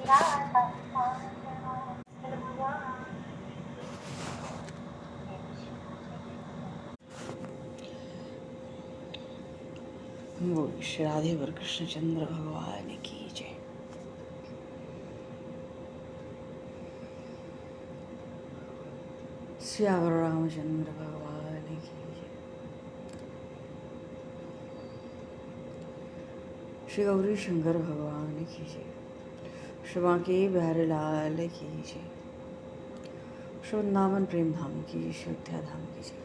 वो श्री राधे वर कृष्णचंद्र भगवान की जय। श्यावर रामचंद्र भगवान की जय। श्री गौरी शंकर भगवान की जय। श्री बांके बिहारी लाल की जय। श्री वृंदावन प्रेम धाम की जय। श्री अयोध्या धाम की जय।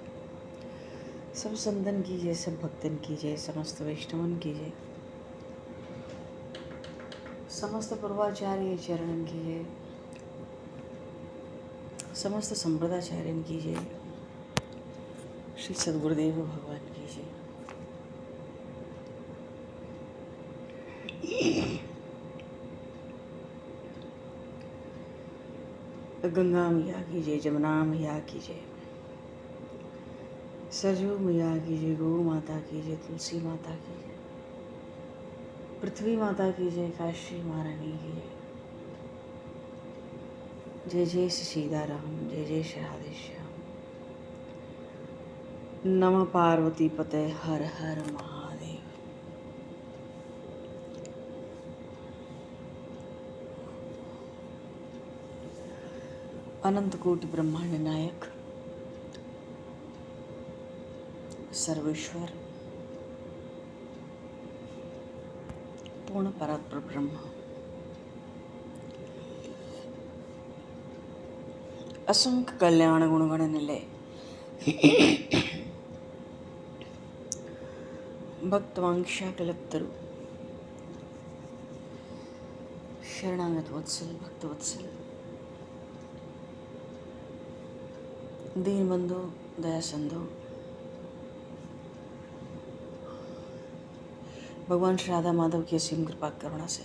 सब संतन की जय, सब भक्तन की जय, समस्त वैष्णवन की जय, समस्त पूर्वाचार्य चरणन की जय, समस्त संप्रदाचार्यन की जय, श्री सद्गुरुदेव भगवान की जय। गंगा मैया की जय, जमुना मैया की जय, सरजू मैया की जय, गौ माता की जय, तुलसी माता की जय, पृथ्वी माता की जय, काशी महारानी की जय। जय जय श्री सीताराम, जय जय श्री राधे श्याम। नमः पार्वती पते, हर हर महादेव। अनंत कोटि ब्रह्मांड नायक, सर्वेश्वर, पूर्ण परात्पर ब्रह्म, असंख्य कल्याण गुणगण निलय, भक्तवांक्षा कल्पतरु, शरणागत वत्सल, भक्त वत्सल, दीन बंधु, दया सिंधु, भगवान श्री राधा माधव की असीम कृपा करुणा से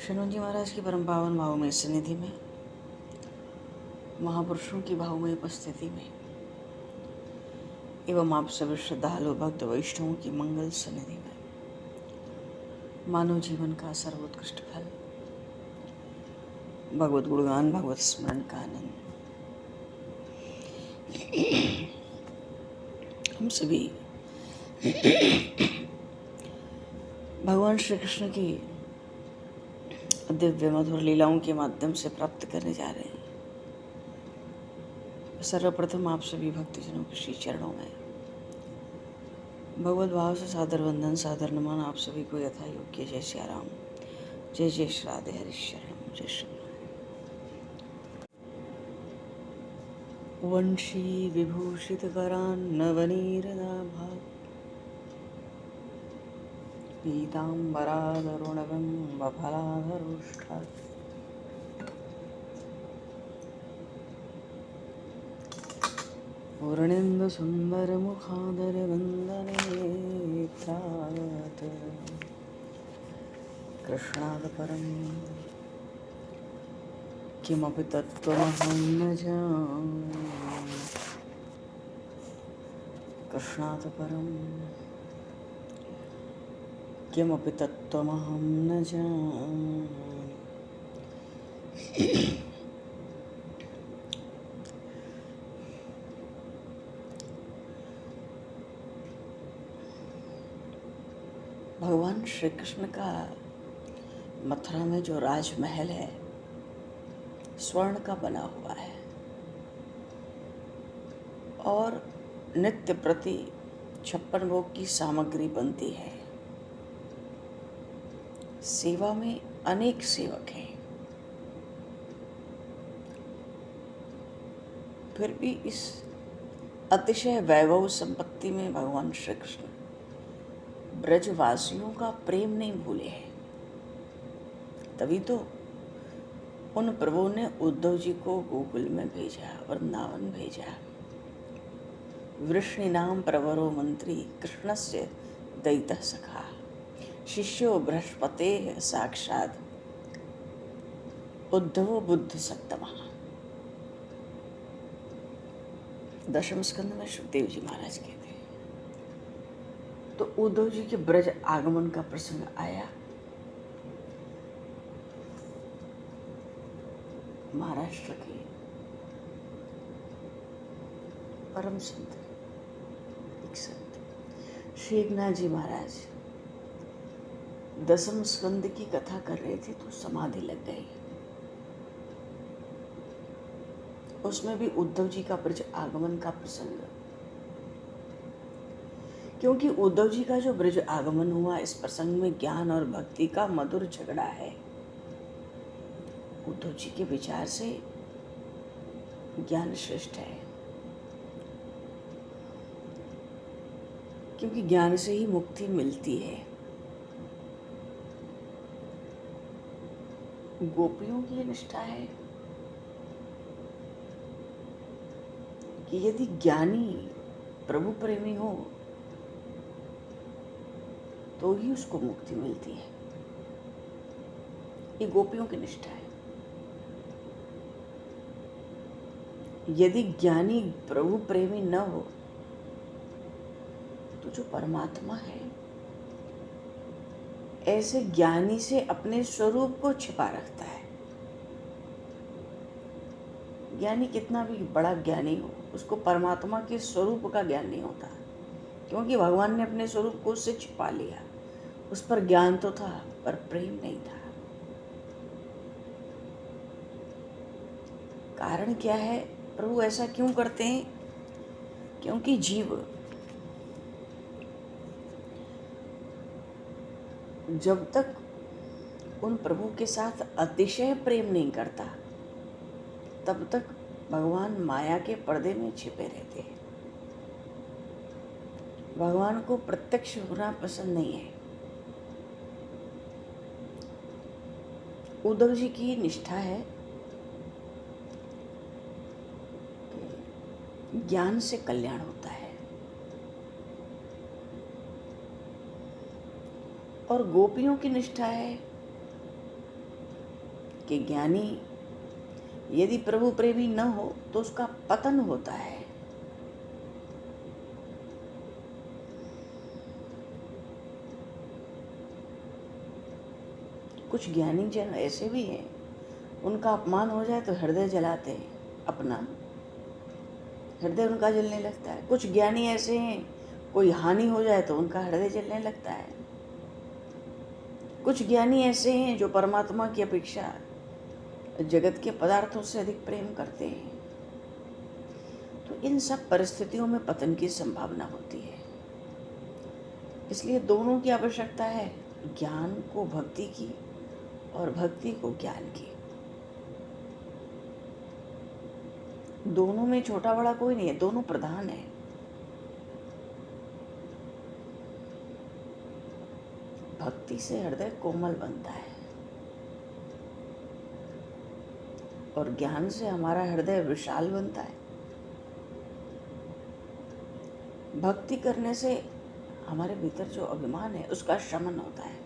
शरणजी महाराज की परम पावन भावमय सन्निधि में, महापुरुषों की भावमय उपस्थिति में एवं आप सभी श्रद्धालु भक्त वैष्णवों की मंगल सन्निधि में मानव जीवन का सर्वोत्कृष्ट फल भगवत गुणगान, भगवत स्मरण का आनंद हम सभी भगवान श्री कृष्ण की दिव्य मधुर लीलाओं के माध्यम से प्राप्त करने जा रहे हैं। सर्वप्रथम आप सभी भक्तजनों के श्री चरणों में भगवत भाव से सादर वंदन, सादर नमन। आप सभी को यथा योग्य जय श्री राम, जय जय श्री राधे हरि शरण, जय श्री वंशी विभूषित करान् नवनीरदाभात् पीताम्बराधरुणबिम्बफलाधरोष्ठात् पूर्णेन्दुसुन्दरमुखादरवन्दनेत्रात् कृष्णात् परं किमपि तत्त्वमहं न जाने। कृष्णात् परं किमपि तत्त्वमहं न जाने। भगवान श्री कृष्ण का मथुरा में जो राजमहल है स्वर्ण का बना हुआ है और नित्य प्रति 56 भोग की सामग्री बनती है। सेवा में अनेक सेवक हैं, फिर भी इस अतिशय वैभव संपत्ति में भगवान श्री कृष्ण ब्रजवासियों का प्रेम नहीं भूले हैं। तभी तो उन प्रभु ने उद्धव जी को गोकुल में भेजा, वृंदावन भेजा। वृष्णि नाम प्रवरो मंत्री कृष्णस्य दैतः सखा शिष्यो बृहस्पते साक्षात उद्धव बुद्ध सप्तमः। दशम स्कंद में सुखदेव जी महाराज कहते हैं। तो उद्धव जी के ब्रज आगमन का प्रसंग आया महाराष्ट्र के परम संत, एक संत श्री एकनाथ जी महाराज दसम स्कंद की कथा कर रहे थे तो समाधि लग गई। उसमें भी उद्धव जी का ब्रज आगमन का प्रसंग, क्योंकि उद्धव जी का जो ब्रज आगमन हुआ, इस प्रसंग में ज्ञान और भक्ति का मधुर झगड़ा है। उद्धव जी के विचार से ज्ञान श्रेष्ठ है, क्योंकि ज्ञान से ही मुक्ति मिलती है। गोपियों की निष्ठा है कि यदि ज्ञानी प्रभु प्रेमी हो तो ही उसको मुक्ति मिलती है। ये गोपियों की निष्ठा है। यदि ज्ञानी प्रभु प्रेमी न हो तो जो परमात्मा है ऐसे ज्ञानी से अपने स्वरूप को छिपा रखता है। ज्ञानी कितना भी बड़ा ज्ञानी हो, उसको परमात्मा के स्वरूप का ज्ञान नहीं होता, क्योंकि भगवान ने अपने स्वरूप को उससे छिपा लिया। उस पर ज्ञान तो था पर प्रेम नहीं था। कारण क्या है? प्रभु ऐसा क्यों करते हैं? क्योंकि जीव जब तक उन प्रभु के साथ अतिशय प्रेम नहीं करता तब तक भगवान माया के पर्दे में छिपे रहते हैं। भगवान को प्रत्यक्ष होना पसंद नहीं है। उद्धव जी की निष्ठा है कि ज्ञान से कल्याण होता है, और गोपियों की निष्ठा है कि ज्ञानी यदि प्रभु प्रेमी न हो तो उसका पतन होता है। कुछ ज्ञानी जन ऐसे भी हैं, उनका अपमान हो जाए तो हृदय जलाते हैं, अपना हृदय उनका जलने लगता है। कुछ ज्ञानी ऐसे हैं, कोई हानि हो जाए तो उनका हृदय जलने लगता है। कुछ ज्ञानी ऐसे हैं जो परमात्मा की अपेक्षा जगत के पदार्थों से अधिक प्रेम करते हैं। तो इन सब परिस्थितियों में पतन की संभावना होती है। इसलिए दोनों की आवश्यकता है, ज्ञान को भक्ति की और भक्ति को ज्ञान की। दोनों में छोटा बड़ा कोई नहीं है, दोनों प्रधान है। भक्ति से हृदय कोमल बनता है और ज्ञान से हमारा हृदय विशाल बनता है। भक्ति करने से हमारे भीतर जो अभिमान है उसका शमन होता है।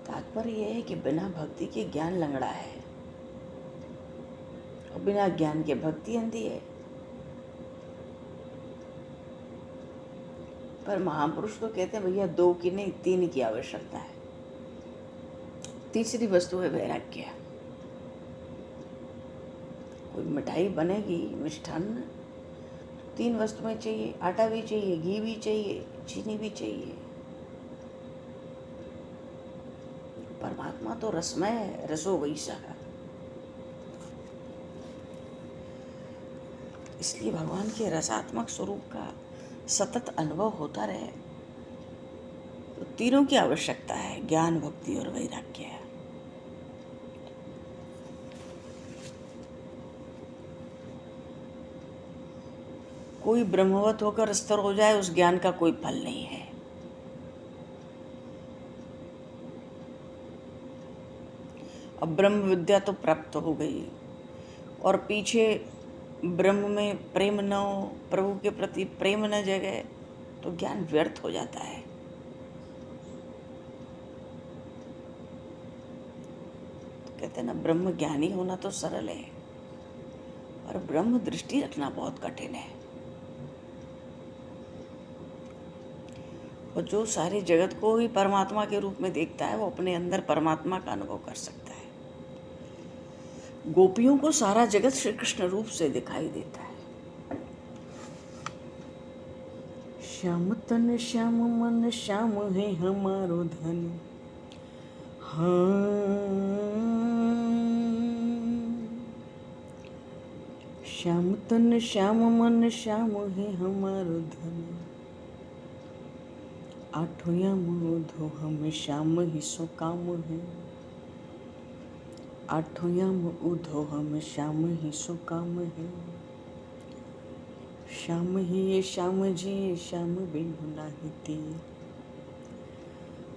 तात्पर्य यह है कि बिना भक्ति के ज्ञान लंगड़ा है और बिना ज्ञान के भक्ति अंधी है। पर महापुरुष तो कहते हैं भैया 2 की नहीं 3 की आवश्यकता है। तीसरी वस्तु है वैराग्य। कोई मिठाई बनेगी, मिष्ठान्न, 3 वस्तुएं चाहिए। आटा भी चाहिए, घी भी चाहिए, चीनी भी चाहिए। परमात्मा तो रसमय है, रसो वैसा है। इसलिए भगवान के रसात्मक स्वरूप का सतत अनुभव होता रहे तो तीनों की आवश्यकता है, ज्ञान, भक्ति और वैराग्य। कोई ब्रह्मवत होकर स्थिर हो जाए, उस ज्ञान का कोई फल नहीं है। अब ब्रह्म विद्या तो प्राप्त हो गई और पीछे ब्रह्म में प्रेम न हो, प्रभु के प्रति प्रेम न जगे तो ज्ञान व्यर्थ हो जाता है। तो कहते हैं ना, ब्रह्म ज्ञानी होना तो सरल है और ब्रह्म दृष्टि रखना बहुत कठिन है। और जो सारे जगत को ही परमात्मा के रूप में देखता है वो अपने अंदर परमात्मा का अनुभव कर सकता है। गोपियों को सारा जगत श्री कृष्ण रूप से दिखाई देता है। श्याम तन श्याम मन श्याम है हमारो धन, हाँ। श्याम तन श्याम मन श्याम है हमारो धन, आठों याम ऊधो हम श्याम ही सो काम है, आठों याम ऊधो हम श्याम ही सो काम है। श्याम ही ये श्याम जी ये श्याम बिनु नाही ती,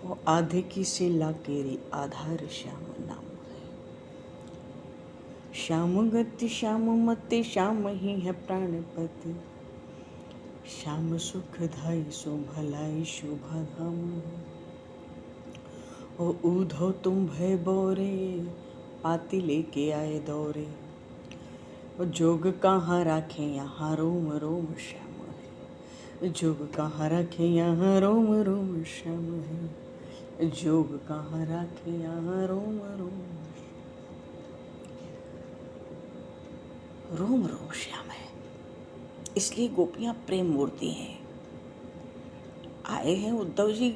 वो आधे की से लाकेरी आधार श्याम नाम है। श्याम गति श्याम मति श्याम ही है प्राणपति, श्याम सुखदाई सो भलाई शोभा धाम है। ओ ऊधो तुम भय बोरे, पाती लेके आए दौरे, वो जोग कहाँ राखे यहाँ रोम रोम श्याम है, जोग कहाँ राखे यहाँ रोम रोम श्याम है, जोग कहाँ राखे यहाँ रोम रोम रोम रोम श्याम है। इसलिए गोपियाँ प्रेम मूर्ति हैं। आए हैं उद्धव जी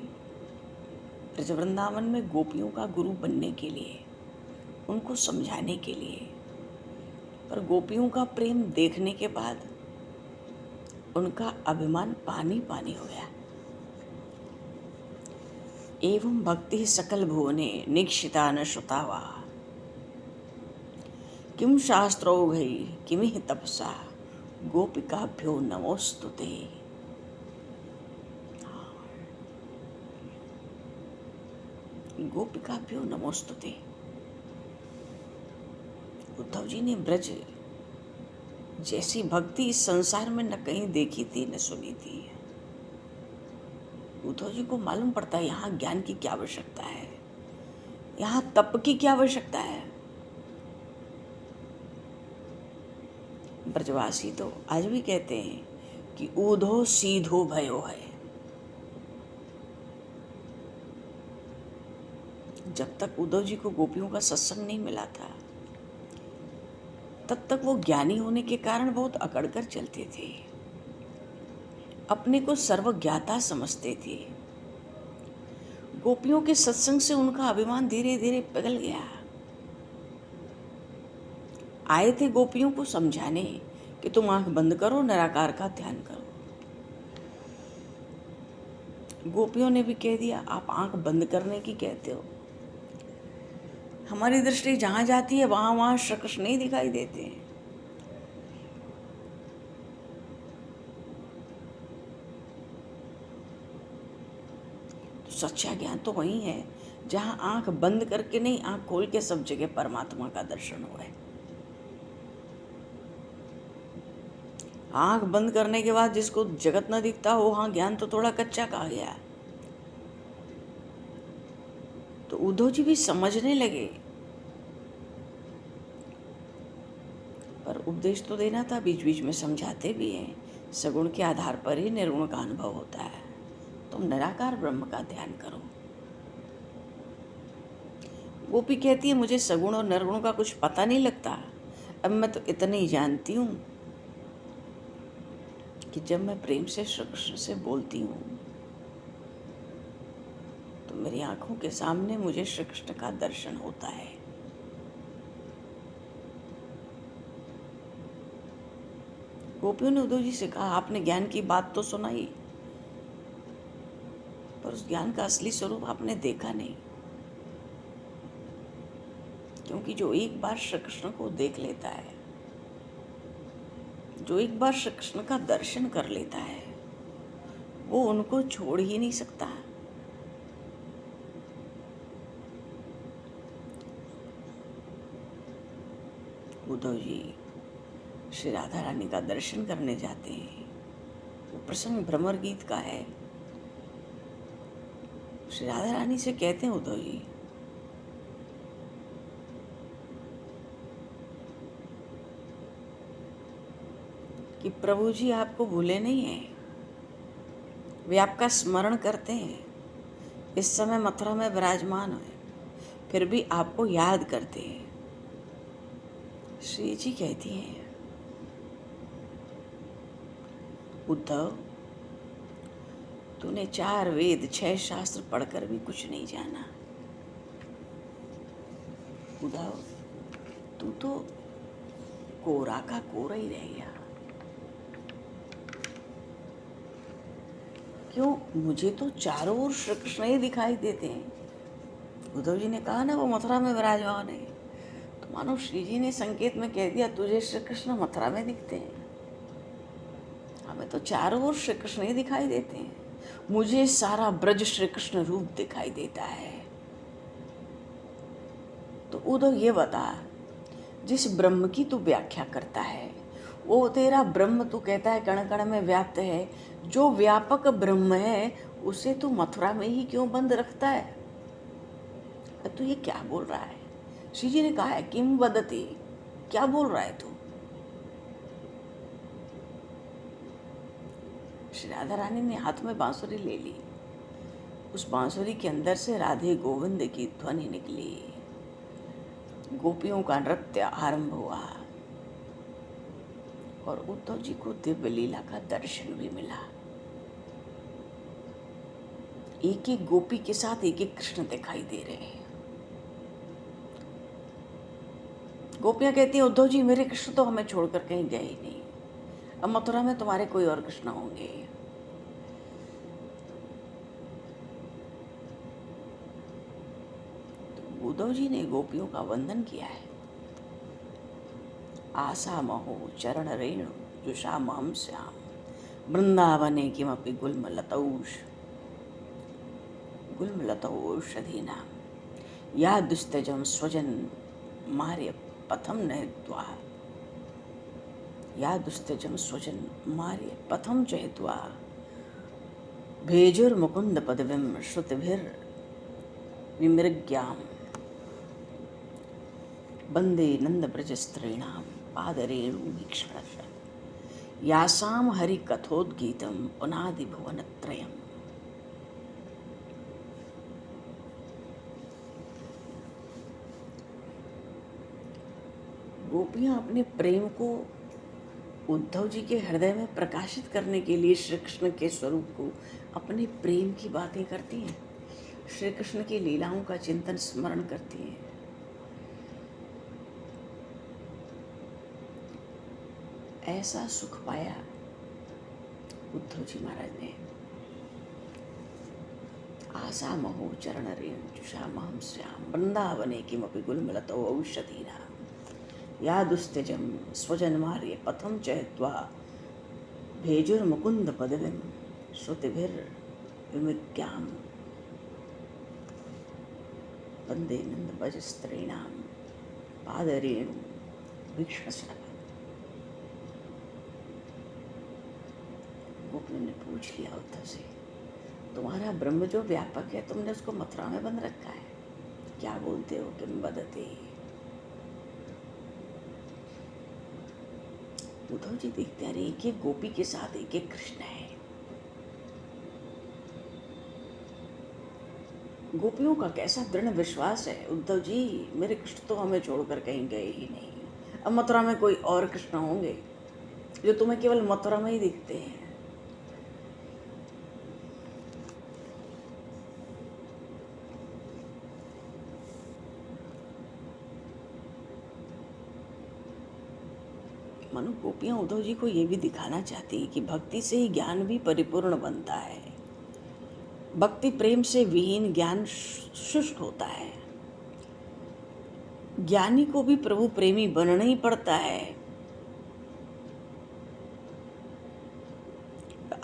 ब्रज वृंदावन में गोपियों का गुरु बनने के लिए, उनको समझाने के लिए। पर गोपियों का प्रेम देखने के बाद उनका अभिमान पानी पानी हो गया। एवं भक्ति सकल भुवने निक्षिता न श्रुतावा, किम शास्त्रौघै किमिह तपसा गोपिकाभ्यो नमोस्तुते। गोपिकाभ्यो नमोस्तुते। उद्धव जी ने ब्रज जैसी भक्ति इस संसार में न कहीं देखी थी न सुनी थी। उद्धव जी को मालूम पड़ता है यहाँ ज्ञान की क्या आवश्यकता है, यहाँ तप की क्या आवश्यकता है। ब्रजवासी तो आज भी कहते हैं कि ऊधो सीधो भयो है। जब तक उद्धव जी को गोपियों का सत्संग नहीं मिला था तब तक वो ज्ञानी होने के कारण बहुत अकड़ कर चलते थे, अपने को सर्वज्ञाता समझते थे। गोपियों के सत्संग से उनका अभिमान धीरे धीरे पिघल गया। आए थे गोपियों को समझाने कि तुम आंख बंद करो, निराकार का ध्यान करो। गोपियों ने भी कह दिया आप आंख बंद करने की कहते हो, हमारी दृष्टि जहां जाती है वहां वहां श्री कृष्ण नहीं दिखाई देते हैं। तो सच्चा ज्ञान तो वही है जहां आंख बंद करके नहीं, आंख खोल के सब जगह परमात्मा का दर्शन हो है। आंख बंद करने के बाद जिसको जगत न दिखता हो वहां ज्ञान तो थोड़ा कच्चा कहा गया। तो उद्धव जी भी समझने लगे, पर उपदेश तो देना था, बीच बीच में समझाते भी हैं। सगुण के आधार पर ही निर्गुण का अनुभव होता है, तुम निराकार ब्रह्म का ध्यान करो। गोपी कहती है मुझे सगुण और निर्गुण का कुछ पता नहीं लगता, अब मैं तो इतना ही जानती हूँ कि जब मैं प्रेम से श्री कृष्ण से बोलती हूँ तो मेरी आंखों के सामने मुझे श्री कृष्ण का दर्शन होता है। गोपियों ने उद्धव जी से कहा आपने ज्ञान की बात तो सुनाई, पर उस ज्ञान का असली स्वरूप आपने देखा नहीं। क्योंकि जो एक बार श्री कृष्ण को देख लेता है, जो एक बार श्री कृष्ण का दर्शन कर लेता है, वो उनको छोड़ ही नहीं सकता। उद्धव जी श्री राधा रानी का दर्शन करने जाते हैं। वो प्रसंग भ्रमर गीत का है। श्री राधा रानी से कहते हैं उद्धव जी कि प्रभु जी आपको भूले नहीं हैं, वे आपका स्मरण करते हैं, इस समय मथुरा में विराजमान है, फिर भी आपको याद करते हैं। श्री जी कहती हैं, उद्धव, तूने 4 वेद 6 शास्त्र पढ़कर भी कुछ नहीं जाना। उद्धव, तू तो कोरा का कोरा ही रह गया। क्यों? मुझे तो चारों ओर श्री कृष्ण ही दिखाई देते हैं। उद्धव जी ने कहा ना वो मथुरा में विराजमान है, तो मानो श्री जी ने संकेत में कह दिया तुझे श्री कृष्ण मथुरा में दिखते हैं, हमें तो चारों ओर श्री कृष्ण ही दिखाई देते हैं। मुझे सारा ब्रज श्री कृष्ण रूप दिखाई देता है। तो उद्धव ये बता, जिस ब्रह्म की तू व्याख्या करता है वो तेरा ब्रह्म तू कहता है कण कण में व्याप्त है, जो व्यापक ब्रह्म है उसे तू मथुरा में ही क्यों बंद रखता है? तू ये क्या बोल रहा है? श्री जी ने कहा है किम वदति, क्या बोल रहा है तू? श्री राधा रानी ने हाथ में बांसुरी ले ली। उस बांसुरी के अंदर से राधे गोविंद की ध्वनि निकली, गोपियों का नृत्य आरंभ हुआ और उद्धव जी को दिव्य लीला का दर्शन भी मिला। एक एक गोपी के साथ एक एक कृष्ण दिखाई दे रहे हैं। गोपियां कहती हैं उद्धव जी मेरे कृष्ण तो हमें छोड़कर कहीं गए ही नहीं, अब मथुरा में तुम्हारे कोई और कृष्ण होंगे। तो उद्धव जी ने गोपियों का वंदन किया है। आशा महो चरण रेणु जुषामहं श्याम वृंदावने किमपि गुल्मलतौषधीनां या दुस्तजं स्वजन मार्य पथम नहित्वा या दुस्तजं स्वजन मार्य पथम चहित्वा भेजुर्मुकुंद पदवीं श्रुतिभिर्विमृग्यां वंदे नंदब्रजस्त्रीणां पादरेणुवीक्षणश यासां हरिकथोद्गीतं पुनादि भुवनत्रयम्। गोपियां अपने प्रेम को उद्धव जी के हृदय में प्रकाशित करने के लिए श्री कृष्ण के स्वरूप को, अपने प्रेम की बातें करती हैं, श्री कृष्ण की लीलाओं का चिंतन स्मरण करती हैं। ऐसा सुख पाया उद्धव जी महाराज ने। आशा महो चरण रेणु जुषामहं श्याम वृंदावने किमपि गुल्मलतौ औषधीनां या दुस्त्यजं स्वजन्मार्य पथम चहित्वा भेजुर्मुकुंद पदवीं श्रुतिभिर्विमृग्यां वंदे नंदब्रजस्त्रीणां पादरेणु वीक्षणशः। गोपियों ने पूछ लिया उद्धव से, तुम्हारा ब्रह्म जो व्यापक है तुमने उसको मथुरा में बंद रखा है, क्या बोलते हो? किम वदति। उद्धव जी देखते हैं एक एक गोपी के साथ एक एक कृष्ण है। गोपियों का कैसा दृढ़ विश्वास है, उद्धव जी मेरे कृष्ण तो हमें छोड़कर कहीं गए ही नहीं, अब मथुरा में कोई और कृष्ण होंगे जो तुम्हें केवल मथुरा में ही दिखते हैं। मनु गोपियां उद्धव जी को ये भी दिखाना चाहती हैं कि भक्ति से ही ज्ञान भी परिपूर्ण बनता है, भक्ति प्रेम से विहीन ज्ञान शुष्क होता है। ज्ञानी को भी प्रभु प्रेमी बनना ही पड़ता है।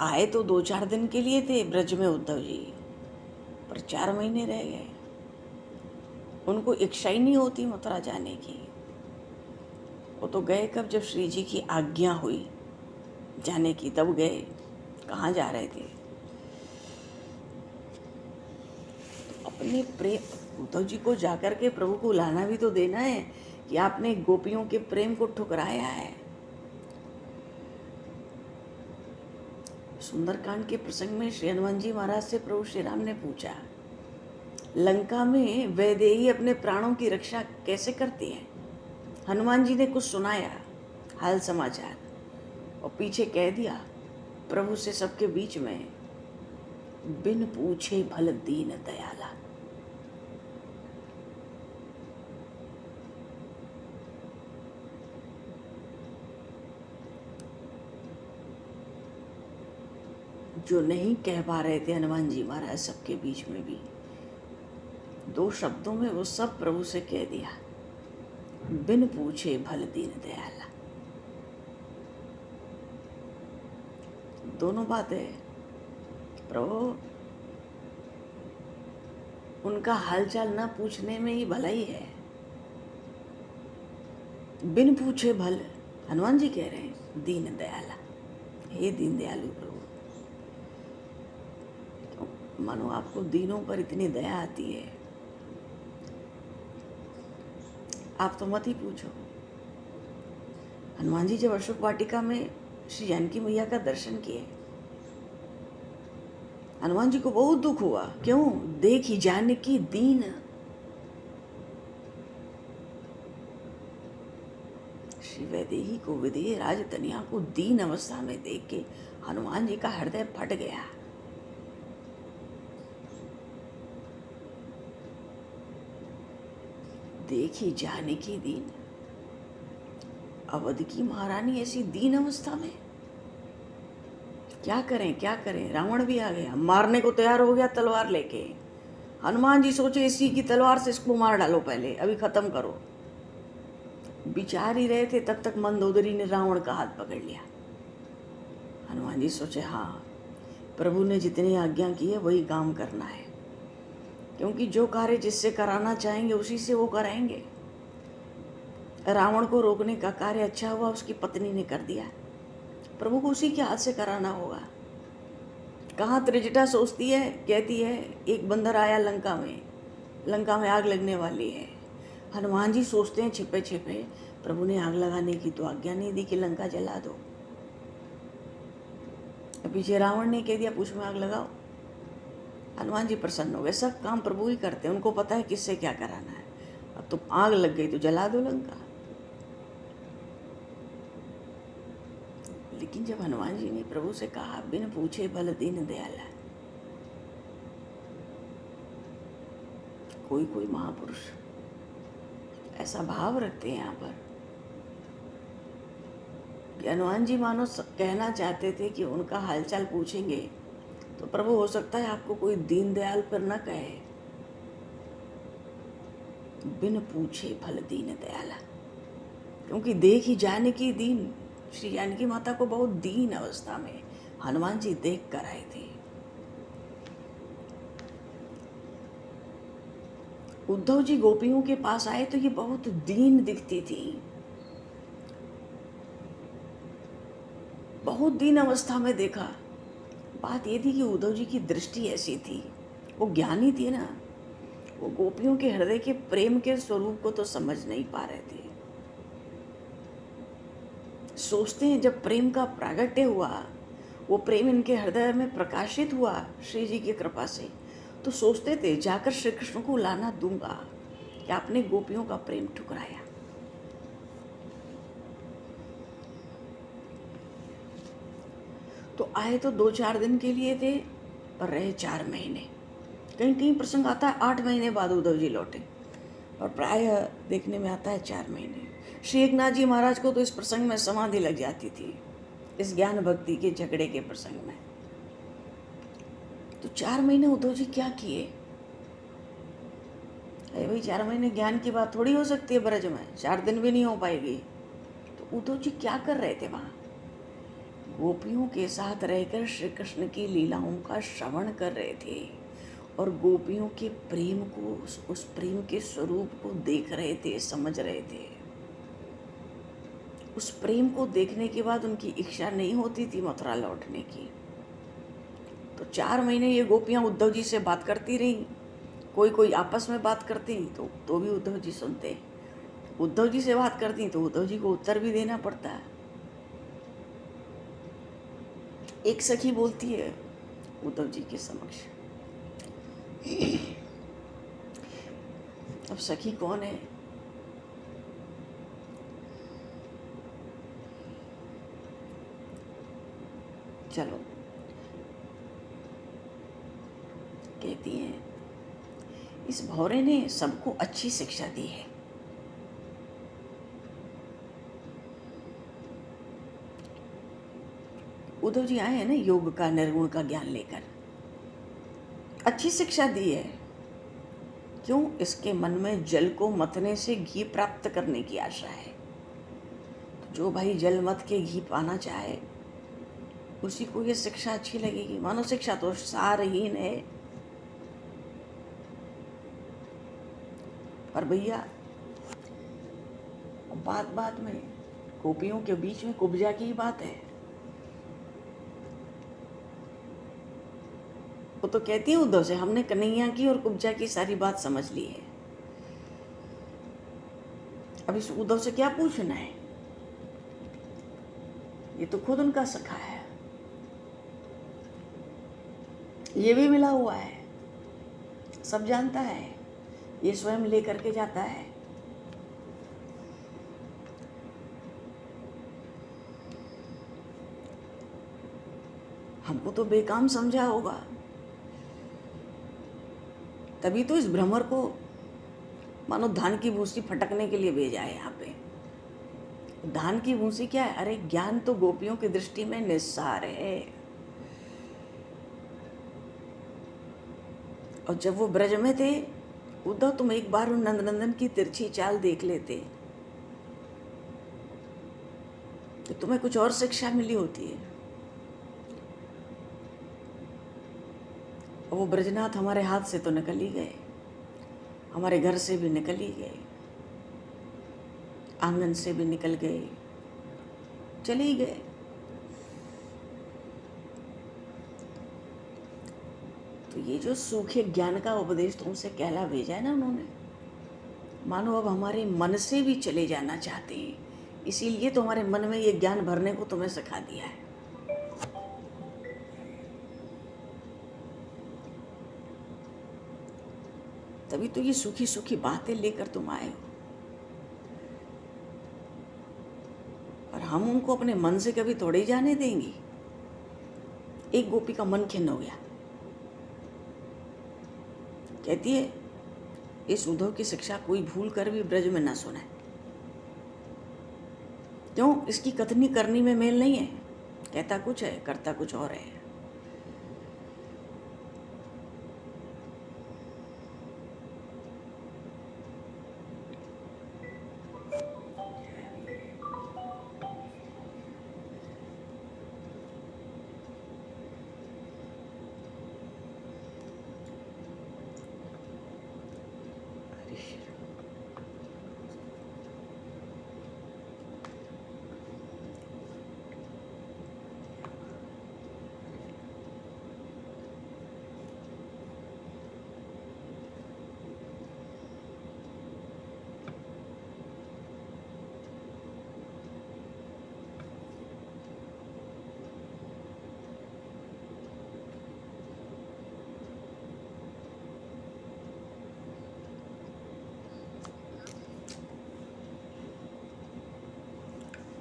आए तो 2-4 दिन के लिए थे ब्रज में उद्धव जी, पर 4 महीने रह गए। उनको इच्छा ही नहीं होती मथुरा जाने की। वो तो गए कब, जब श्री जी की आज्ञा हुई जाने की, तब गए। कहाँ जा रहे थे? तो अपने प्रेम उद्धव जी को जाकर के प्रभु को लाना भी तो देना है कि आपने गोपियों के प्रेम को ठुकराया है। सुंदरकांड के प्रसंग में श्री हनुमान जी महाराज से प्रभु श्री राम ने पूछा, लंका में वैदेही अपने प्राणों की रक्षा कैसे करती है? हनुमान जी ने कुछ सुनाया हाल समाचार और पीछे कह दिया, प्रभु से सबके बीच में, बिन पूछे भल दीन दयाला। जो नहीं कह पा रहे थे हनुमान जी महाराज सबके बीच में भी, 2 शब्दों में वो सब प्रभु से कह दिया, बिन पूछे भल दीन दयाला। दोनों बातें प्रभु उनका हालचाल ना पूछने में ही भलाई है। बिन पूछे भल, हनुमान जी कह रहे हैं दीन दयाला, हे दीन दयालु प्रभु। तो मानो आपको दीनों पर इतनी दया आती है, आप तो मत ही पूछो। हनुमान जी जब अशोक वाटिका में श्री जानकी मैया का दर्शन किए, हनुमान जी को बहुत दुख हुआ। क्यों? देखी जानकी दीन। श्री वैदेही को, विदेह राजतनिया को दीन अवस्था में देख के हनुमान जी का हृदय फट गया। देखी जानकी दीन, अवध की महारानी ऐसी दीन अवस्था में, क्या करें क्या करें। रावण भी आ गया, मारने को तैयार हो गया तलवार लेके। हनुमान जी सोचे इसी की तलवार से इसको मार डालो, पहले अभी खत्म करो। विचार ही रहे थे तब तक मंदोदरी ने रावण का हाथ पकड़ लिया। हनुमान जी सोचे, हाँ प्रभु ने जितनी आज्ञा की है वही काम करना है, क्योंकि जो कार्य जिससे कराना चाहेंगे उसी से वो कराएंगे। रावण को रोकने का कार्य अच्छा हुआ, उसकी पत्नी ने कर दिया, प्रभु को उसी के हाथ से कराना होगा। कहाँ त्रिजटा सोचती है, कहती है एक बंदर आया लंका में आग लगने वाली है। हनुमान जी सोचते हैं छिपे छिपे, प्रभु ने आग लगाने की तो आज्ञा नहीं दी कि लंका जला दो। पीछे रावण ने कह दिया पूछ में आग लगाओ। हनुमान जी प्रसन्न हो गए, सब काम प्रभु ही करते हैं, उनको पता है किससे क्या कराना है। अब तो आग लग गई तो जला दो लंका। लेकिन जब हनुमान जी ने प्रभु से कहा, बिन पूछे भल दीन दयाला, कोई महापुरुष ऐसा भाव रखते हैं यहाँ पर कि हनुमान जी मानो कहना चाहते थे कि उनका हालचाल पूछेंगे तो प्रभु हो सकता है आपको कोई दीन दयाल पर न कहे। बिन पूछे भल दीन दयाला, क्योंकि देख ही जानकी दीन, श्री जानकी माता को बहुत दीन अवस्था में हनुमान जी देख कर आए थे। उद्धव जी गोपियों के पास आए तो ये बहुत दीन दिखती थी, बहुत दीन अवस्था में देखा। बात ये थी कि उद्धव जी की दृष्टि ऐसी थी, वो ज्ञानी थे ना, वो गोपियों के हृदय के प्रेम के स्वरूप को तो समझ नहीं पा रहे थे। सोचते हैं जब प्रेम का प्रागट्य हुआ, वो प्रेम इनके हृदय में प्रकाशित हुआ श्री जी की कृपा से, तो सोचते थे जाकर श्री कृष्ण को लाना दूंगा कि आपने गोपियों का प्रेम ठुकराया। तो आए तो 2-4 दिन के लिए थे, पर रहे 4 महीने। कहीं कहीं प्रसंग आता है 8 महीने बाद उद्धव जी लौटे, और प्राय देखने में आता है 4 महीने। श्री एकनाथ जी महाराज को तो इस प्रसंग में समाधि लग जाती थी, इस ज्ञान भक्ति के झगड़े के प्रसंग में। तो 4 महीने उद्धव जी क्या किए? अरे भाई 4 महीने ज्ञान की बात थोड़ी हो सकती है ब्रज में, 4 दिन भी नहीं हो पाएगी। तो उद्धव जी क्या कर रहे थे वहाँ? गोपियों के साथ रहकर श्री कृष्ण की लीलाओं का श्रवण कर रहे थे और गोपियों के प्रेम को, उस प्रेम के स्वरूप को देख रहे थे, समझ रहे थे। उस प्रेम को देखने के बाद उनकी इच्छा नहीं होती थी मथुरा लौटने की। तो 4 महीने ये गोपियाँ उद्धव जी से बात करती रहीं, कोई आपस में बात करती तो भी उद्धव जी सुनते, उद्धव जी से बात करती तो उद्धव जी को उत्तर भी देना पड़ता है। एक सखी बोलती है उद्धव जी के समक्ष, अब सखी कौन है? चलो, कहती हैं इस भौरे ने सबको अच्छी शिक्षा दी है। उद्धव जी आए हैं ना योग का, निर्गुण का ज्ञान लेकर, अच्छी शिक्षा दी है। क्यों? इसके मन में जल को मथने से घी प्राप्त करने की आशा है। तो जो भाई जल मथ के घी पाना चाहे उसी को ये शिक्षा अच्छी लगेगी। मानो शिक्षा तो सारहीन है, पर भैया बात बात में गोपियों के बीच में कुब्जा की बात है। वो तो कहती है उद्धव से, हमने कन्हैया की और कुब्जा की सारी बात समझ ली है, अब इस उद्धव से क्या पूछना है? ये तो खुद उनका सखा है, ये भी मिला हुआ है, सब जानता है, ये स्वयं लेकर के जाता है। हमको तो बेकाम समझा होगा, तभी तो इस भ्रमर को मानो धान की भूसी फटकने के लिए भेजा है यहाँ पे। धान की भूसी क्या है? अरे ज्ञान तो गोपियों की दृष्टि में निस्सार है। और जब वो ब्रज में थे, उद्धव तुम एक बार उन नंदनंदन की तिरछी चाल देख लेते तो तुम्हें कुछ और शिक्षा मिली होती है। वो ब्रजनाथ हमारे हाथ से तो निकल ही गए, हमारे घर से भी निकल ही गए, आंगन से भी निकल गए, चले ही गए। तो ये जो सूखे ज्ञान का उपदेश तुमसे कहला भेजा है ना उन्होंने, मानो अब हमारे मन से भी चले जाना चाहते हैं, इसीलिए तो हमारे मन में ये ज्ञान भरने को तुम्हें सिखा दिया है। तभी तो ये सूखी सूखी बातें लेकर तुम आए हो। और हम उनको अपने मन से कभी थोड़े ही जाने देंगे। एक गोपी का मन खिन्न हो गया, कहती है इस उद्धव की शिक्षा कोई भूल कर भी ब्रज में ना सुने। क्यों? इसकी कथनी करनी में मेल नहीं है, कहता कुछ है करता कुछ और है।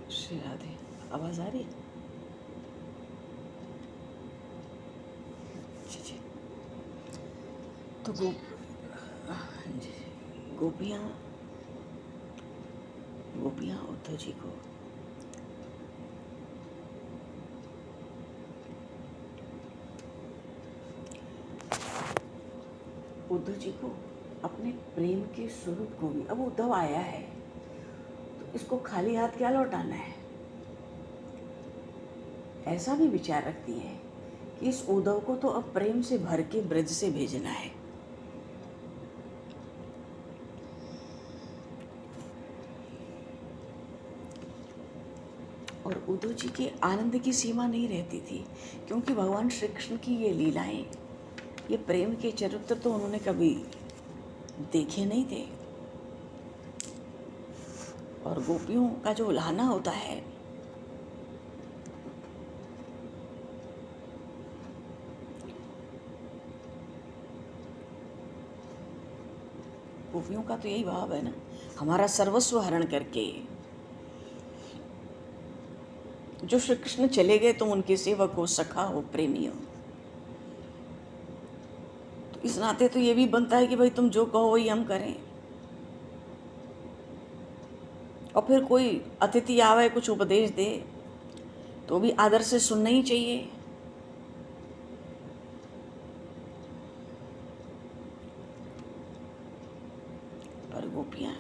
श्री राधे, आवाज आ रही है? जी। तो गोपियाँ उद्धव जी को अपने प्रेम के स्वरूप को भी, अब उद्धव आया है तो इसको खाली हाथ क्या लौटाना है, ऐसा भी विचार रखती है कि इस उद्धव को तो अब प्रेम से भर के ब्रज से भेजना है। और उद्धव जी के आनंद की सीमा नहीं रहती थी, क्योंकि भगवान श्री कृष्ण की ये लीलाएं, ये प्रेम के चरित्र तो उन्होंने कभी देखे नहीं थे। और गोपियों का जो उल्हाना होता है गोपियों का तो यही भाव है ना, हमारा सर्वस्व हरण करके जो श्री कृष्ण चले गए तुम उनके सेवक हो, सखा हो, प्रेमी हो। तो इस नाते तो ये भी बनता है कि भाई तुम जो कहो वही हम करें। और फिर कोई अतिथि आवे कुछ उपदेश दे तो भी आदर से सुनना ही चाहिए। पर गोपियां,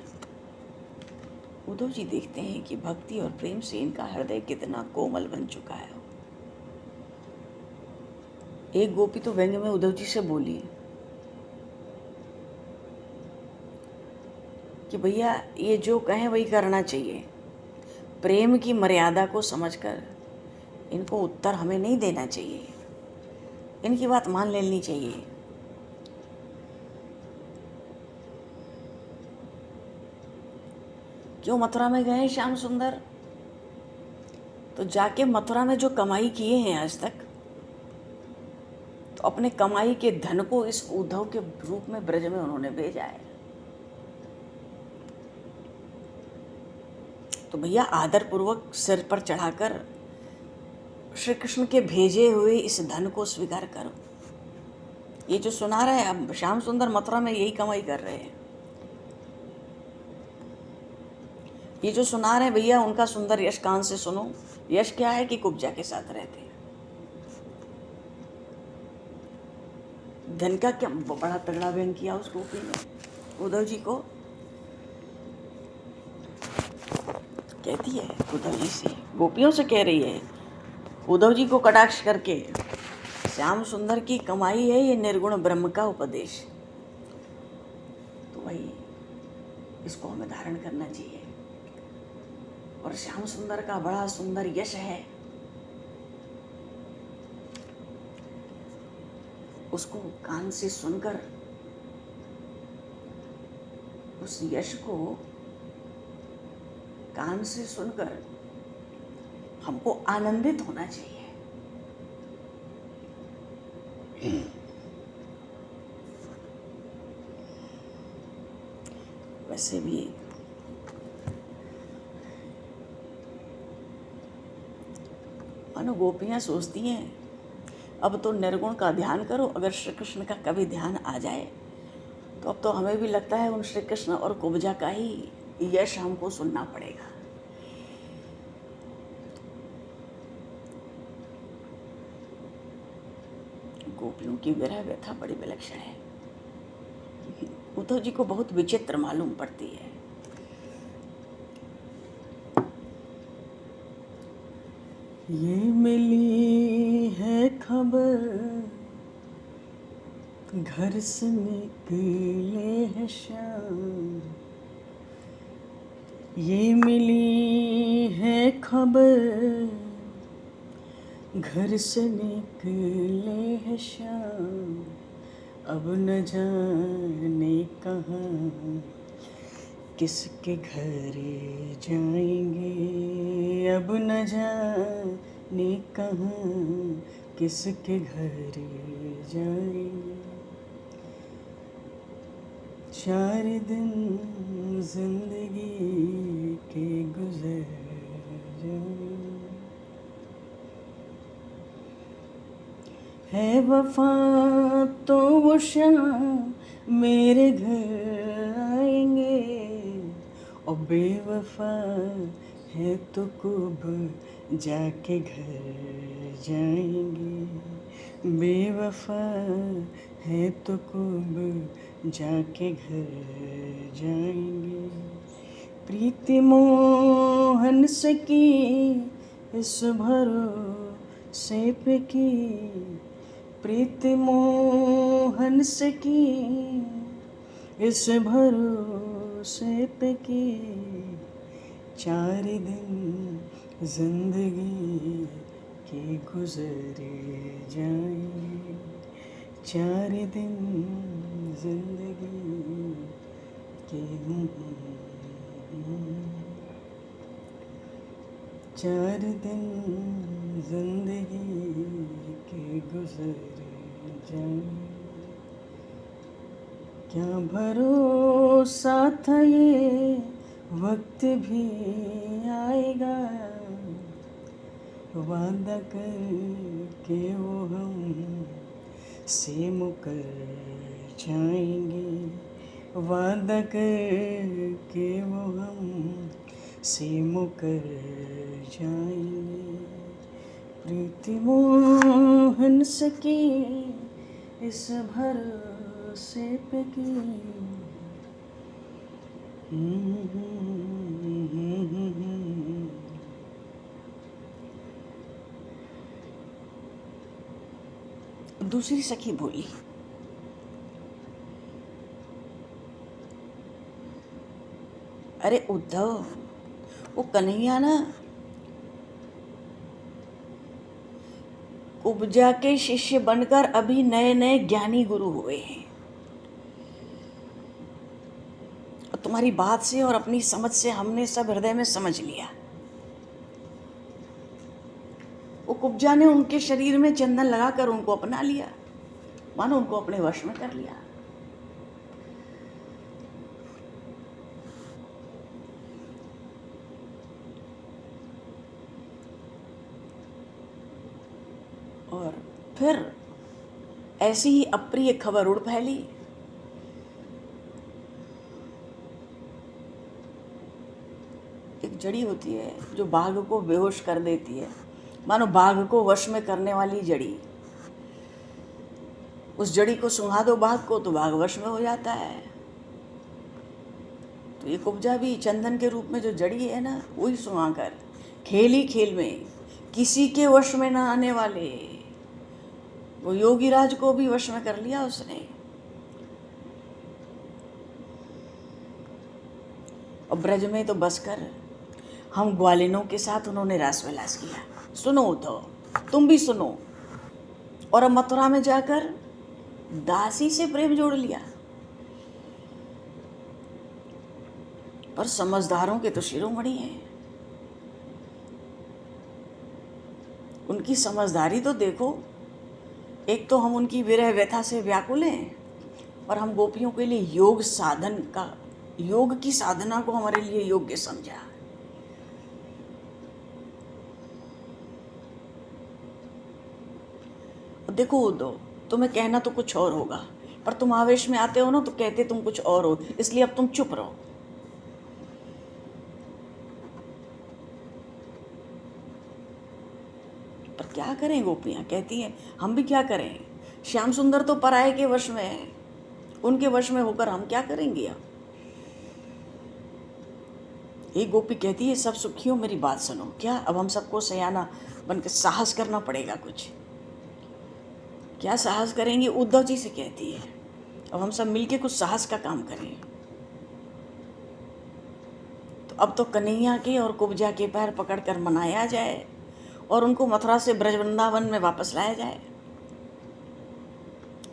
उद्धव जी देखते हैं कि भक्ति और प्रेम से इनका हृदय कितना कोमल बन चुका है। एक गोपी तो व्यंग में उद्धव जी से बोली कि भैया ये जो कहें वही करना चाहिए, प्रेम की मर्यादा को समझकर इनको उत्तर हमें नहीं देना चाहिए, इनकी बात मान लेनी चाहिए। क्यों मथुरा में गए श्याम सुंदर? तो जाके मथुरा में जो कमाई किए हैं आज तक, तो अपने कमाई के धन को इस उद्धव के रूप में ब्रज में उन्होंने भेजा है। तो भैया आदर पूर्वक सिर पर चढ़ाकर श्री कृष्ण के भेजे हुए इस धन को स्वीकार करो। ये जो सुना रहे हैं, अब श्याम सुंदर मथुरा में यही कमाई कर रहे हैं। ये जो सुना रहे हैं भैया, उनका सुंदर यश कान से सुनो। यश क्या है कि कुब्जा के साथ रहते हैं। धन का क्या बड़ा तगड़ा व्यंग किया उस गोपी ने उद्धव जी को। कहती है उद्धव जी से, गोपियों से कह रही है उद्धव जी को कटाक्ष करके, श्याम सुंदर की कमाई है ये निर्गुण ब्रह्म का उपदेश, तो भाई इसको हमें धारण करना चाहिए। और श्याम सुंदर का बड़ा सुंदर यश है, उसको कान से सुनकर उस यश को कान से सुनकर हमको आनंदित होना चाहिए। वैसे भी मानो गोपियां सोचती हैं अब तो निर्गुण का ध्यान करो, अगर श्री कृष्ण का कभी ध्यान आ जाए तो अब तो हमें भी लगता है उन श्री कृष्ण और कुब्जा का ही यश हमको सुनना पड़ेगा। गोपियों की विरह व्यथा बड़ी विलक्षण है, उद्धव जी को बहुत विचित्र मालूम पड़ती है। ये मिली है खबर घर से निकले है श्याम, ये मिली है खबर घर से निकले है श्याम, अब न जाने कहाँ किसके घर जाएंगे, अब न जाने कहाँ किसके घर जाएंगे। 4 दिन जिंदगी के गुजर जाएंगे, है वफा तो वो शाम मेरे घर आएंगे, और बेवफा है तो कब जाके घर जाएंगे, बेवफा है तो कब जाके घर जाएंगे। प्रीति मोहन से की इस भरोसे पे की, प्रीति मोहन से की इस भरोसे पे की, 4 दिन जिंदगी के गुजरे जाएंगे, 4 दिन जिंदगी के 4 दिन जिंदगी के गुजरे जाएंगे। क्या भरोसा था ये वक्त भी आएगा, वादा करके वो हम से मुकर जाएंगे, वादा करके वो हम से मुकर जाएंगे। प्रीति मोहन सके इस भरोसे पे की। दूसरी सखी बोली, अरे उद्धव, वो कन्हैया ना कुब्जा के शिष्य बनकर अभी नए नए ज्ञानी गुरु हुए हैं, और तुम्हारी बात से और अपनी समझ से हमने सब हृदय में समझ लिया। वो कुब्जा ने उनके शरीर में चंदन लगाकर उनको अपना लिया, मानो उनको अपने वश में कर लिया। और फिर ऐसी ही अप्रिय खबर उड़ फैली। एक जड़ी होती है जो बाघ को बेहोश कर देती है, मानो बाघ को वश में करने वाली जड़ी। उस जड़ी को सुंघा दो बाघ को तो बाघ वश में हो जाता है। तो ये कुब्जा भी चंदन के रूप में जो जड़ी है ना, वही सुंघा कर खेल ही खेल में किसी के वश में ना आने वाले वो योगीराज को भी वश में कर लिया उसने। और ब्रज में तो बसकर हम ग्वालिनों के साथ उन्होंने रास विलास किया। सुनो तो, तुम भी सुनो। और अब मथुरा में जाकर दासी से प्रेम जोड़ लिया। पर समझदारों के तो शिरोमणि हैं, उनकी समझदारी तो देखो। एक तो हम उनकी विरह व्यथा से व्याकुल हैं, और हम गोपियों के लिए योग साधन का, योग की साधना को हमारे लिए योग्य समझा। देखो उद्धव, तुम्हें कहना तो कुछ और होगा, पर तुम आवेश में आते हो ना तो कहते तुम कुछ और हो, इसलिए अब तुम चुप रहो। पर क्या करें, गोपियां कहती हैं हम भी क्या करें। श्याम सुंदर तो पराये के वश में है, उनके वश में होकर हम क्या करेंगे। अब एक गोपी कहती है सब सुखियों मेरी बात सुनो। क्या अब हम सबको सयाना बनकर साहस करना पड़ेगा कुछ। क्या साहस करेंगे, उद्धव जी से कहती है अब हम सब मिलके कुछ साहस का काम करें। तो अब तो कन्हैया के और कुब्जा के पैर पकड़कर मनाया जाए और उनको मथुरा से ब्रज वृंदावन में वापस लाया जाए।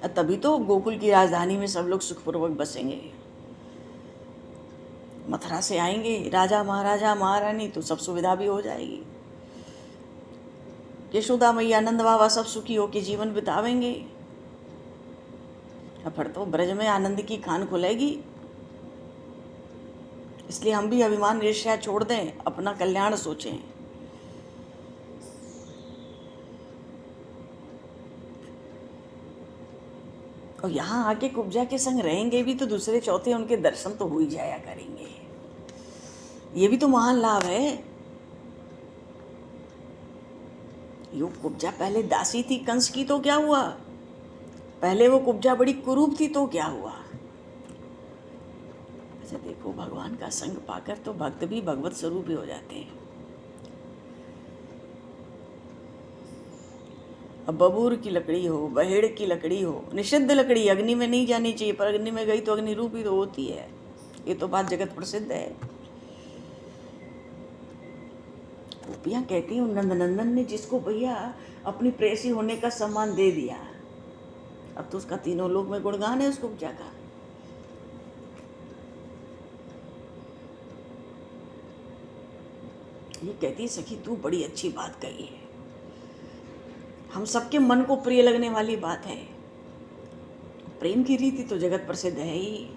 तभी तो गोकुल की राजधानी में सब लोग सुखपूर्वक बसेंगे। मथुरा से आएंगे राजा महाराजा महारानी तो सब सुविधा भी हो जाएगी। यशोदा मैया आनंद बाबा सब सुखी होकर जीवन बितावेंगे। फिर तो ब्रज में आनंद की खान खुलेगी। इसलिए हम भी अभिमान ईर्ष्या छोड़ दें, अपना कल्याण सोचें। और यहाँ आके कुब्जा के संग रहेंगे भी तो दूसरे चौथे उनके दर्शन तो हो ही जाया करेंगे। ये भी तो महान लाभ है। यो कुब्जा पहले दासी थी कंस की तो क्या हुआ, पहले वो कुब्जा बड़ी कुरूप थी तो क्या हुआ। अच्छा देखो, भगवान का संग पाकर तो भक्त भी भगवत स्वरूप ही हो जाते हैं। अब बबूर की लकड़ी हो, बहेड़ की लकड़ी हो, निषिद्ध लकड़ी अग्नि में नहीं जानी चाहिए, पर अग्नि में गई तो अग्नि रूपी तो होती है। ये तो बात जगत प्रसिद्ध है। गोपियाँ कहती हूँ नंदनंदन ने जिसको भैया अपनी प्रेसी होने का सम्मान दे दिया, अब तो उसका तीनों लोक में गुणगान है उस कुब्जा का। ये कहती सखी तू बड़ी अच्छी बात कही है, हम सबके मन को प्रिय लगने वाली बात है। प्रेम की रीति तो जगत प्रसिद्ध है ही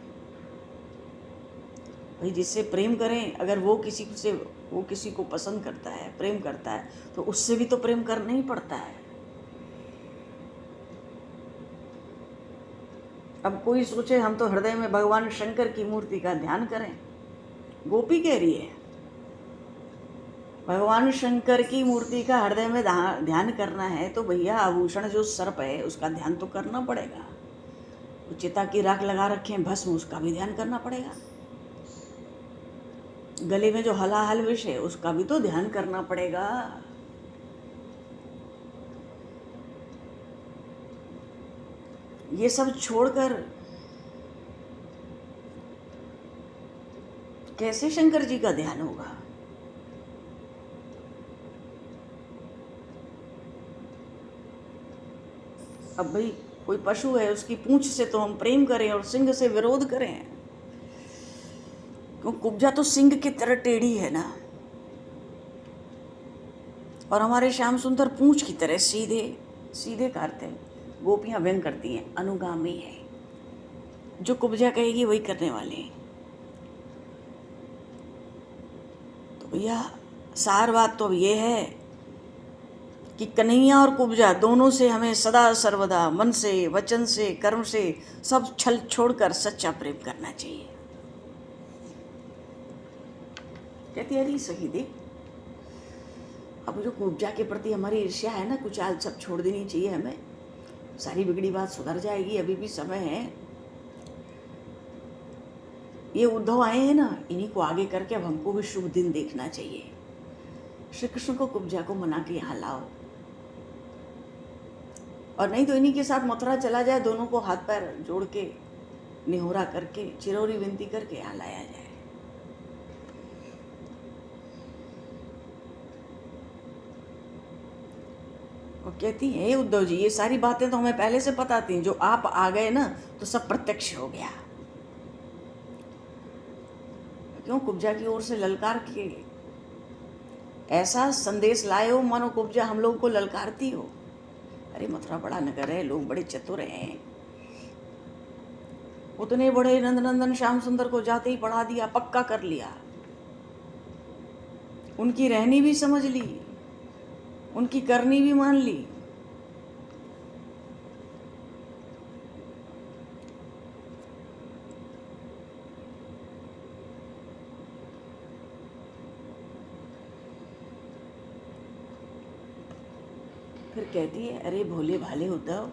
भाई। जिससे प्रेम करें, अगर वो किसी को पसंद करता है, प्रेम करता है, तो उससे भी तो प्रेम करना ही पड़ता है। अब कोई सोचे हम तो हृदय में भगवान शंकर की मूर्ति का ध्यान करें, गोपी कह रही है भगवान शंकर की मूर्ति का हृदय में ध्यान करना है तो भैया आभूषण जो सर्प है उसका ध्यान तो करना पड़ेगा। चिता की राख लगा रखे भस्म, उसका भी ध्यान करना पड़ेगा। गले में जो हलाहल विष है उसका भी तो ध्यान करना पड़ेगा। ये सब छोड़कर कैसे शंकर जी का ध्यान होगा? अब भाई कोई पशु है, उसकी पूंछ से तो हम प्रेम करें और सिंह से विरोध करें, क्यों? कुब्जा तो सिंह की तरह टेढ़ी है ना, और हमारे श्याम सुंदर पूंछ की तरह सीधे सीधे काटते हैं। गोपियां व्यंग करती हैं, अनुगामी है, जो कुब्जा कहेगी वही करने वाले हैं। तो भैया सार बात तो अब ये है कि कन्हैया और कुब्जा दोनों से हमें सदा सर्वदा मन से, वचन से, कर्म से सब छल छोड़कर सच्चा प्रेम करना चाहिए। कहती है सही दे, अब जो कुब्जा के प्रति हमारी ईर्ष्या है ना, कुछ आज सब छोड़ देनी चाहिए हमें। सारी बिगड़ी बात सुधर जाएगी, अभी भी समय है। ये उद्धव आए हैं ना, इन्हीं को आगे करके अब हमको भी शुभ दिन देखना चाहिए। श्री कृष्ण को कुब्जा को मना के यहाँ लाओ, और नहीं तो इन्हीं के साथ मथुरा चला जाए, दोनों को हाथ पैर जोड़ के निहोरा करके चिरौरी विनती करके यहाँ लाया जाए। और कहती है उद्धव जी, ये सारी बातें तो हमें पहले से पता थी, जो आप आ गए ना तो सब प्रत्यक्ष हो गया। क्यों? कुब्जा की ओर से ललकार के ऐसा संदेश लाए हो मानो कुब्जा हम लोगों को ललकारती हो। अरे मथुरा बड़ा नगर है, लोग बड़े चतुर हैं, उतने बड़े नंदनंदन श्याम सुंदर को जाते ही पढ़ा दिया, पक्का कर लिया, उनकी रहनी भी समझ ली, उनकी करनी भी मान ली। फिर कहती है, अरे भोले भाले उद्धव,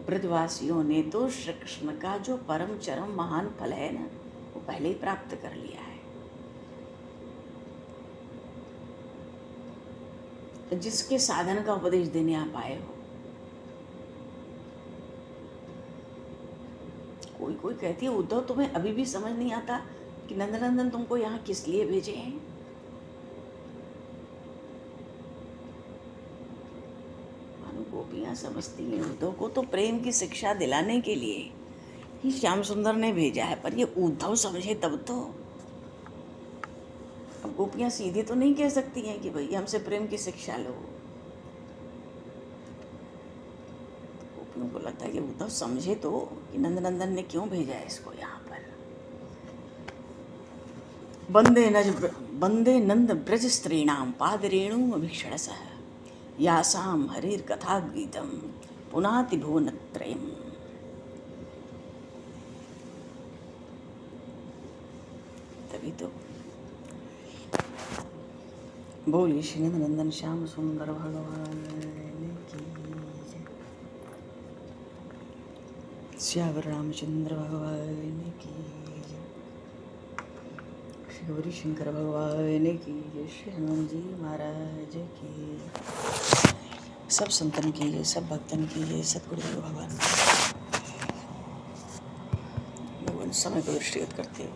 ब्रजवासियों ने तो श्री कृष्ण का जो परम चरम महान फल है ना, वो पहले ही प्राप्त कर लिया है। जिसके साधन का उपदेश देने आप आए हो। कोई कोई कहती है, उद्धव तुम्हें अभी भी समझ नहीं आता कि नंदनंदन तुमको यहाँ किस लिए भेजे हैं? मानो गोपियां समझती हैं उद्धव को तो प्रेम की शिक्षा दिलाने के लिए ही श्याम सुंदर ने भेजा है, पर ये उद्धव समझे तब तो। अब गोपियां सीधे तो नहीं कह सकती हैं कि भाई हमसे प्रेम की शिक्षा लो। गोपियों को लगता है कि उद्धव समझे तो कि नंदनंदन ने क्यों भेजा है इसको यहाँ पर। वंदे नंद ब्रज स्त्रीणाम पादरेणु अभीक्षणसः यासाम हरिर कथा गीतम पुनाति भुवनत्रयम्। तभी तो बोली श्री नंदन श्याम सुंदर भगवान की जय, श्यावर रामचंद्र भगवान की जय, श्री गौरी शंकर भगवान की जय, श्री हनुमान जी महाराज की, सब संतन की जय, सब भक्तन की जय, सतगुरुदेव भगवान। भगवान समय को दृष्टिगत करते हुए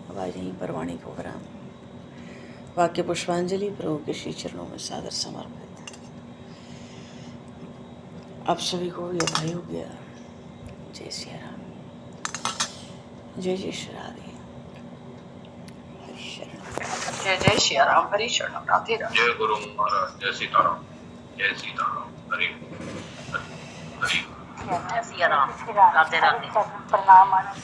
अब आज यहीं पर वाणी को विराम। वाक्य पुष्पांजलि प्रभु के श्री चरणों में सादर समर्पित। आप सभी को यह भाई हो गया। जय श्री राम, जय जय श्री राधे, हरि शरण। जय जय श्री राम, हरि शरण, राधे राधे। जय गुरु महाराज, जय सीताराम, जय सीताराम, हरि हरि। जय सिया राम श्री राम। राधे राधे। चरण प्रणाम आनंद।